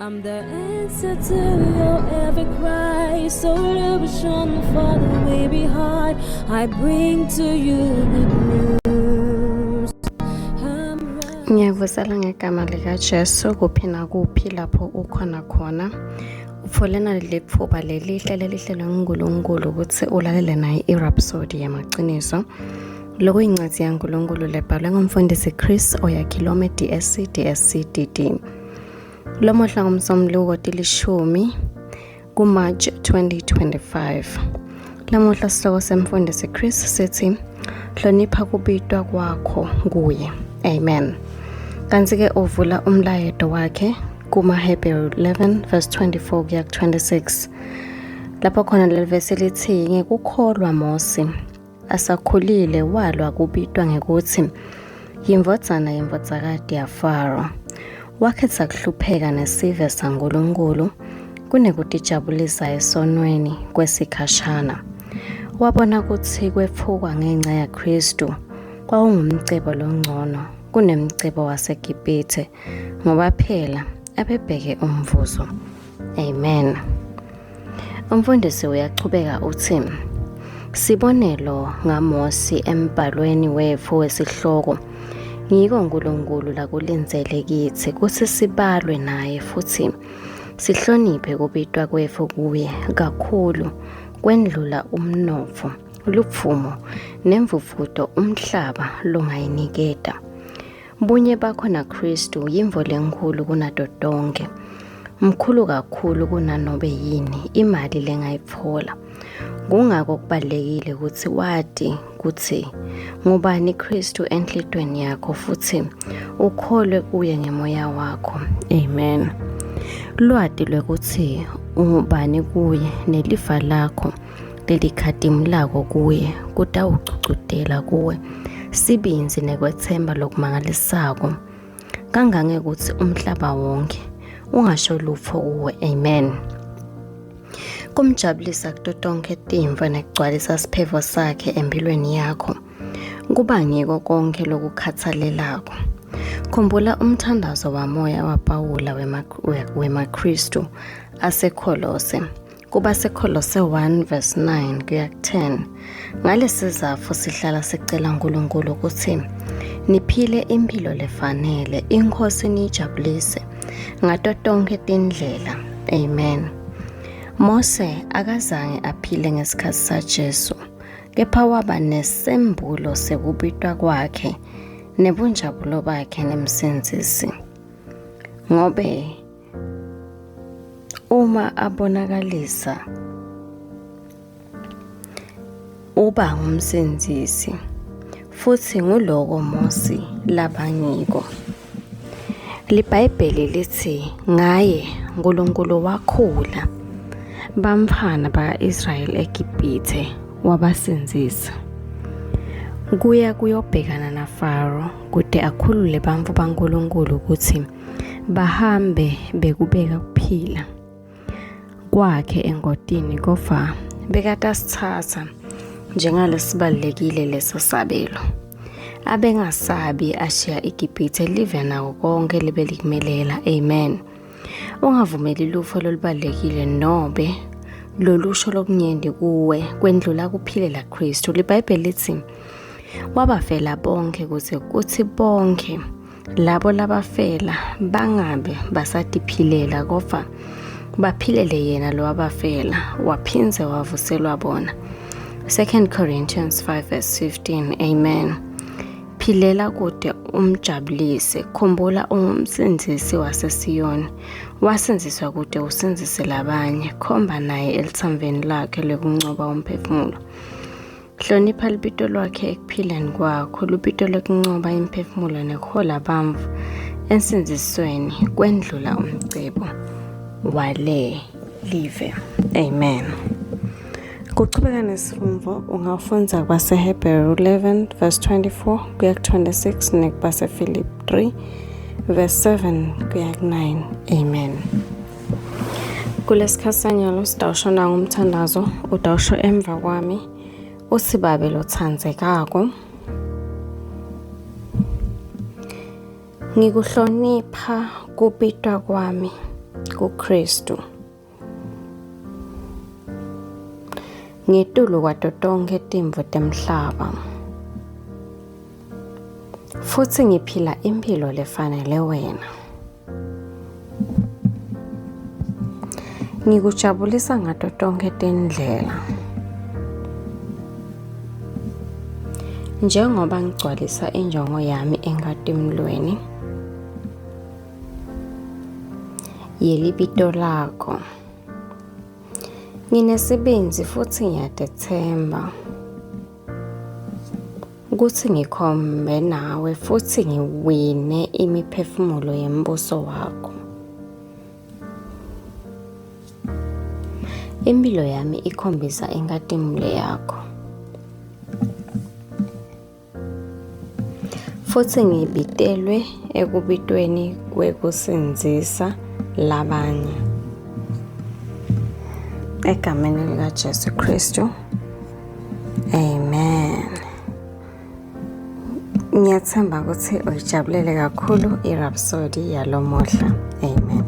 I'm the answer to your every cry. So illusion for the way behind. I bring to you good news. Ngiyavusela ngegama likaJesu kuphi nakuphi lapho ukhona khona. Ufolena leli phuba lelihle loNkulunkulu ukuthi ulalele naye iRhapsody yamaqiniso. Lokho incwadi yaNkulunkulu lebhalwe ngumfundisi Chris Oyakhilome DSC DD. Lo mohla ngomsombuluko tilishumi kuMarch 2025. Lamuhla sihloko semfundisi Chris sithi hlonipha kubitwa kwakho kuye. Amen. Kanti-ke uvula umlayeto wakhe kumaHebrew 11 verse 24 kuya 26. Lapho khona leli verse lithi ngekukholwa Mose asakhulile walwa kubitwa ngekuthi yimvodzana yemvodzakade yaFaro. Wakhetha kuhlupheka nesive saNkulunkulu kunekutijabulisa esonweni kwesikhashana. Wabona ukuthi kwephuka ngenxa yaKristu kwakungumcebo longcono kunemcebo waseGibhithe ngoba phela abebheke umvuzo. Amen. Umfundisi uyachubeka uthi sibonelo ngaMose embhalweni wethu wesihloko ngiko uNkulunkulu lakulenzele kithi kuthi sibalwe naye futhi sihloniphe kubitwa kwethu kuye kakhulu kwendlula umnotho lupfumo nemvuvudo umhlaba longayiniketa. Bunye bakho naKristu yimvo lenkulu kunato tonke. Mkhulu kakhulu kunanobe yini imali lengayithola. Kungako kubalekile ukuthi wadi kuthi ngubani Kristu enhlitweni yakho futhi ukholwe kuye ngemoya wakho. Amen. Lwadi lwekuthi ungubani kuye nelifa lakho lelikhadimu lako kuye kutawucucudela kuwe sibinzi nekwethemba lokumangalisako kangangekuthi umhlaba wonke ungasho lutho kuwe. Amen. Kumjabulisa kuto tonke timva nekugcwalisa siphevo sakhe empilweni yakho kuba ngiko konke lokukhathalelako. Khumbula umthandazo wamoya waPawula wemaKristu aseKolose kuba seKolose 1 verse 9 kuya 10. Ngalesizathu sihlala sicela uNkulunkulu ukuthi niphile impilo lefanele inkosi nijabulise ngato tonke tindlela. Amen. Mose akazange aphile ngesikhathi saJesu kepha waba nesembulo sekubitwa kwakhe nebunjabulo bakhe nemsenzisi. Ngobe uma abonakalisa uba ngumsenzisi futhi nguloko Mose labangiko. LiBhayibheli lithi ngaye uNkulunkulu wakhula bamfana baka-Israyeli eGibhithe wabasenzisa. Kuya kuyobhekana naFaro kude akhulule bantfu baNkulunkulu ukuthi bahambe bekubeka kuphila kwakhe engodini kofa bekatasithatha njengalesibalulekile leso sabelo. Abengasabi ashiya iGibhithe live nawo konke libe likumelela. Amen. Ungavumeli lufo lolubalekile nobe lolusho lokunyenti kuwe kwendlula kuphilela Kristu. LiBhayibheli lithi wabafela bonke kuze kuthi bonke labo labafela bangabe basatiphilela kofa baphilele yena lo wabafela waphinze wavuselwa bona. 2 Corinthians 5 verse 15. Amen. Philela kude umjabulise. Khumbula ungumsindisi waseSiyoni. Wasenziswa kude usenzise labanye. Khomba naye elithamveni lakhe lokuncoba umphefumulo. Hlonipha libito lwakhe ekuphileni kwakho. Lubito lokuncoba imphefumulo nekhola bamvu ensenzisweni kwendlula umcebo wale live. Amen. Kuchubeka nesifumvo ungafundza kwaseHebrew 11 verse 24 kuya 26 nekubasefilip 3 verse 7 kuya 9. Amen. Kulesikhatsanyalo sidawushona ngumthandazo udawusho emva kwami usibabe lothandzekako. Ngikuhlonipha kubitwa kwami kuKristu. Ngitulu kwato tonke timvo temhlaba. Futhi ngiphila impilo lefanele wena. Ngikujabulisa ngato tonke tindlela. Njengoba ngigcwalisa injongo yami enkatimlweni yelibito lakho. Nginesibinzi futhi ngiyadethemba ukuthi ngikhombe nawe futhi ngiwine imiphefumulo yembuso wakho. Impilo yami ikhombisa inkatimule yakho. Futhi ngibitelwe ekubitweni kwekusinzisa labanye. Egameni likaJesu Kristu. Amen. Ngiyathemba ukuthi uyijabulele kakhulu iRhapsody yalomuhla. Amen.